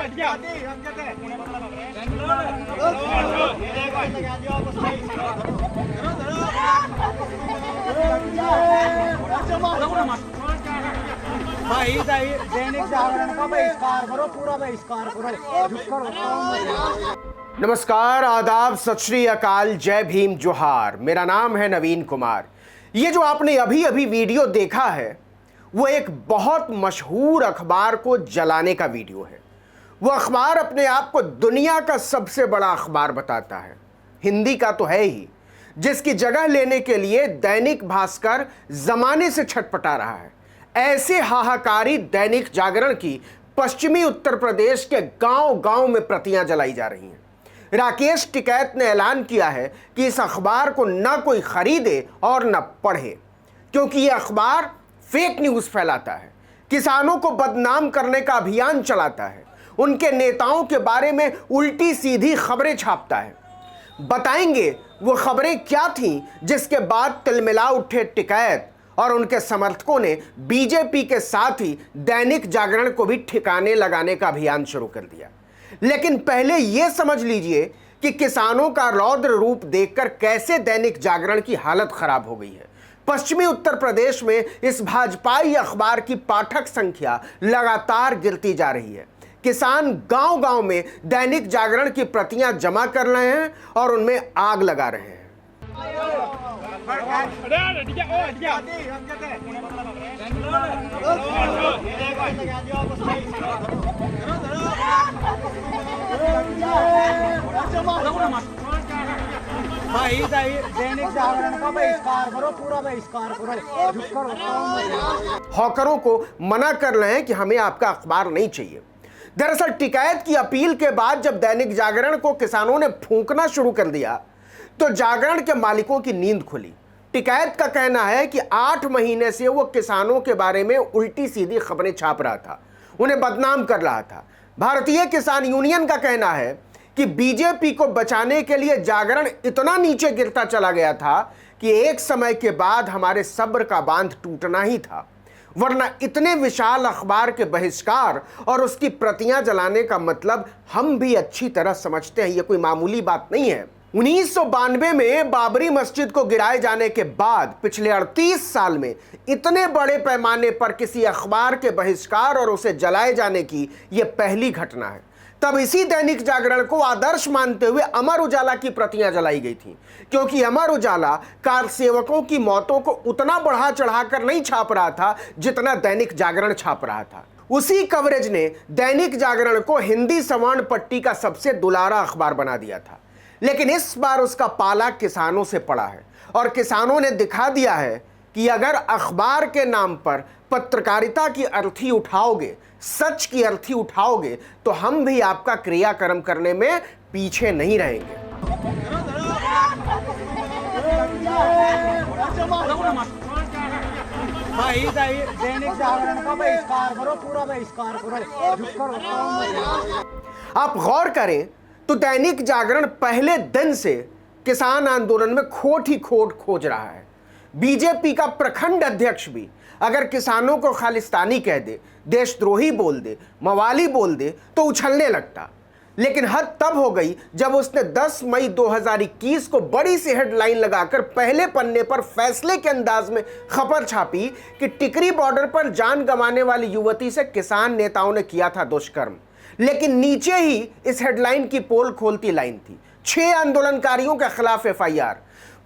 भाई दैनिक जागरण का बहिष्कार करो, पूरा बहिष्कार करो। नमस्कार, आदाब, सत श्री अकाल, जय भीम, जोहार। मेरा नाम है नवीन कुमार। ये जो आपने अभी अभी वीडियो देखा है वो एक बहुत मशहूर अखबार को जलाने का वीडियो है। वो अखबार अपने आप को दुनिया का सबसे बड़ा अखबार बताता है, हिंदी का तो है ही, जिसकी जगह लेने के लिए दैनिक भास्कर जमाने से छटपटा रहा है। ऐसे हाहाकारी दैनिक जागरण की पश्चिमी उत्तर प्रदेश के गांव-गांव में प्रतियां जलाई जा रही हैं। राकेश टिकैत ने ऐलान किया है कि इस अखबार को न कोई खरीदे और न पढ़े, क्योंकि यह अखबार फेक न्यूज़ फैलाता है, किसानों को बदनाम करने का अभियान चलाता है, उनके नेताओं के बारे में उल्टी सीधी खबरें छापता है। बताएंगे वो खबरें क्या थीं जिसके बाद तिलमिला उठे टिकैत और उनके समर्थकों ने बीजेपी के साथ ही दैनिक जागरण को भी ठिकाने लगाने का अभियान शुरू कर दिया। लेकिन पहले यह समझ लीजिए कि किसानों का रौद्र रूप देखकर कैसे दैनिक जागरण की हालत खराब हो गई है। पश्चिमी उत्तर प्रदेश में इस भाजपाई अखबार की पाठक संख्या लगातार गिरती जा रही है। किसान गांव-गांव में दैनिक जागरण की प्रतियां जमा कर रहे हैं और उनमें आग लगा रहे हैं। भाई दैनिक जागरण का बहिष्कार करो, पूरा बहिष्कार करो। हॉकरों को मना कर रहे हैं कि हमें आपका अखबार नहीं चाहिए। दरअसल टिकैत की अपील के बाद जब दैनिक जागरण को किसानों ने फूंकना शुरू कर दिया तो जागरण के मालिकों की नींद खुली। टिकैत का कहना है कि 8 महीने से वो किसानों के बारे में उल्टी सीधी खबरें छाप रहा था, उन्हें बदनाम कर रहा था। भारतीय किसान यूनियन का कहना है कि बीजेपी को बचाने के लिए जागरण इतना नीचे गिरता चला गया था कि एक समय के बाद हमारे सब्र का बांध टूटना ही था, वरना इतने विशाल अखबार के बहिष्कार और उसकी प्रतियां जलाने का मतलब हम भी अच्छी तरह समझते हैं, यह कोई मामूली बात नहीं है। 1992 में बाबरी मस्जिद को गिराए जाने के बाद पिछले 38 साल में इतने बड़े पैमाने पर किसी अखबार के बहिष्कार और उसे जलाए जाने की यह पहली घटना है। तब इसी दैनिक जागरण को आदर्श मानते हुए अमर उजाला की प्रतियां जलाई गई थी, क्योंकि अमर उजाला कार सेवकों की मौतों को उतना बढ़ा चढ़ाकर नहीं छाप रहा था जितना दैनिक जागरण छाप रहा था। उसी कवरेज ने दैनिक जागरण को हिंदी सवर्ण पट्टी का सबसे दुलारा अखबार बना दिया था। लेकिन इस बार उसका पाला किसानों से पड़ा है और किसानों ने दिखा दिया है कि अगर अखबार के नाम पर पत्रकारिता की अर्थी उठाओगे, सच की अर्थी उठाओगे, तो हम भी आपका क्रियाकर्म करने में पीछे नहीं रहेंगे। भाई दैनिक जागरण का बहिष्कार करो, पूरा बहिष्कार करो। आप गौर करें तो दैनिक जागरण पहले दिन से किसान आंदोलन में खोट ही खोट खोज रहा है। बीजेपी का प्रखंड अध्यक्ष भी अगर किसानों को खालिस्तानी कह दे, देशद्रोही बोल दे, मवाली बोल दे तो उछलने लगता। लेकिन हद तब हो गई जब उसने 10 मई 2021 को बड़ी सी हेडलाइन लगाकर पहले पन्ने पर फैसले के अंदाज में खबर छापी कि टिकरी बॉर्डर पर जान गंवाने वाली युवती से किसान नेताओं ने किया था दुष्कर्म। लेकिन नीचे ही इस हेडलाइन की पोल खोलती लाइन थी, 6 आंदोलनकारियों के खिलाफ FIR।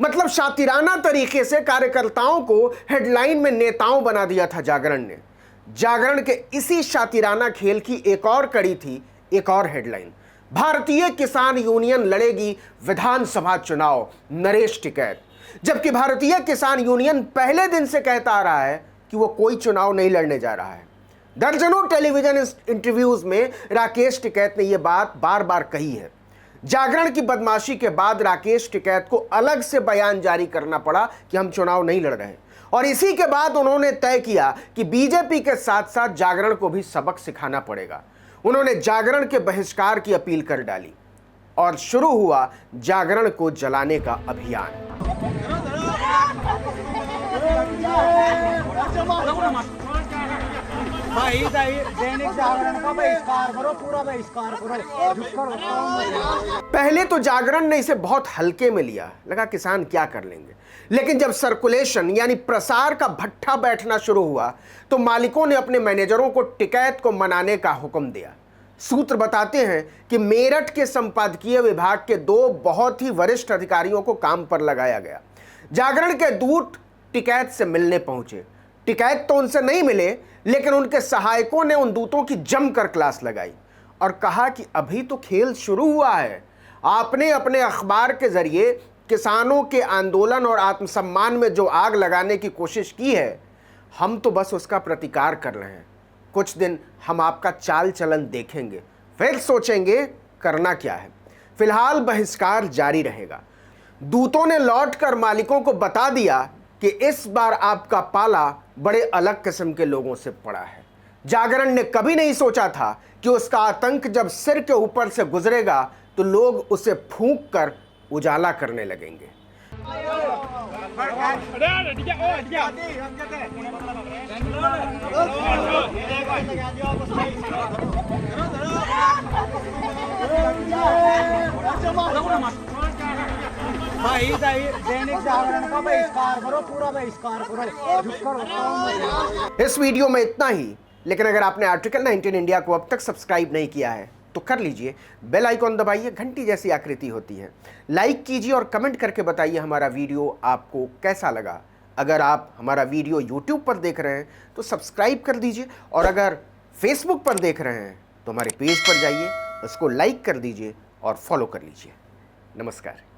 मतलब शातिराना तरीके से कार्यकर्ताओं को हेडलाइन में नेताओं बना दिया था जागरण ने। जागरण के इसी शातिराना खेल की एक और कड़ी थी, एक और हेडलाइन, भारतीय किसान यूनियन लड़ेगी विधानसभा चुनाव, नरेश टिकैत। जबकि भारतीय किसान यूनियन पहले दिन से कहता आ रहा है कि वो कोई चुनाव नहीं लड़ने जा रहा है। दर्जनों टेलीविजन इंटरव्यूज में राकेश टिकैत ने यह बात बार बार कही है। जागरण की बदमाशी के बाद राकेश टिकैत को अलग से बयान जारी करना पड़ा कि हम चुनाव नहीं लड़ रहे, और इसी के बाद उन्होंने तय किया कि बीजेपी के साथ साथ जागरण को भी सबक सिखाना पड़ेगा। उन्होंने जागरण के बहिष्कार की अपील कर डाली और शुरू हुआ जागरण को जलाने का अभियान। भाई दैनिक जागरण का बहिष्कार करो, पूरा बहिष्कार करो, झुक करो। पहले तो जागरण ने इसे बहुत हल्के में लिया, लगा किसान क्या कर लेंगे। लेकिन जब सर्कुलेशन यानी प्रसार का भट्ठा बैठना शुरू हुआ तो मालिकों ने अपने मैनेजरों को टिकैत को मनाने का हुक्म दिया। सूत्र बताते हैं कि मेरठ के संपादकीय विभाग के 2 बहुत ही वरिष्ठ अधिकारियों को काम पर लगाया गया। जागरण के दूत टिकैत से मिलने पहुंचे। टिकैत तो उनसे नहीं मिले, लेकिन उनके सहायकों ने उन दूतों की जमकर क्लास लगाई और कहा कि अभी तो खेल शुरू हुआ है। आपने अपने अखबार के जरिए किसानों के आंदोलन और आत्मसम्मान में जो आग लगाने की कोशिश की है, हम तो बस उसका प्रतिकार कर रहे हैं। कुछ दिन हम आपका चाल चलन देखेंगे, फिर सोचेंगे करना क्या है। फिलहाल बहिष्कार जारी रहेगा। दूतों ने लौटकर मालिकों को बता दिया कि इस बार आपका पाला बड़े अलग किस्म के लोगों से पड़ा है। जागरण ने कभी नहीं सोचा था कि उसका आतंक जब सिर के ऊपर से गुजरेगा तो लोग उसे फूंक कर उजाला करने लगेंगे। भाई दैनिक जागरण का बहिष्कार करो, पूरा बहिष्कार करो, झुक करो। इस वीडियो में इतना ही, लेकिन अगर आपने आर्टिकल 19 इंडिया को अब तक सब्सक्राइब नहीं किया है तो कर लीजिए। बेल आइकॉन दबाइए, घंटी जैसी आकृति होती है। लाइक कीजिए और कमेंट करके बताइए हमारा वीडियो आपको कैसा लगा। अगर आप हमारा वीडियो यूट्यूब पर देख रहे हैं तो सब्सक्राइब कर दीजिए, और अगर फेसबुक पर देख रहे हैं तो हमारे पेज पर जाइए, उसको लाइक कर दीजिए और फॉलो कर लीजिए। नमस्कार।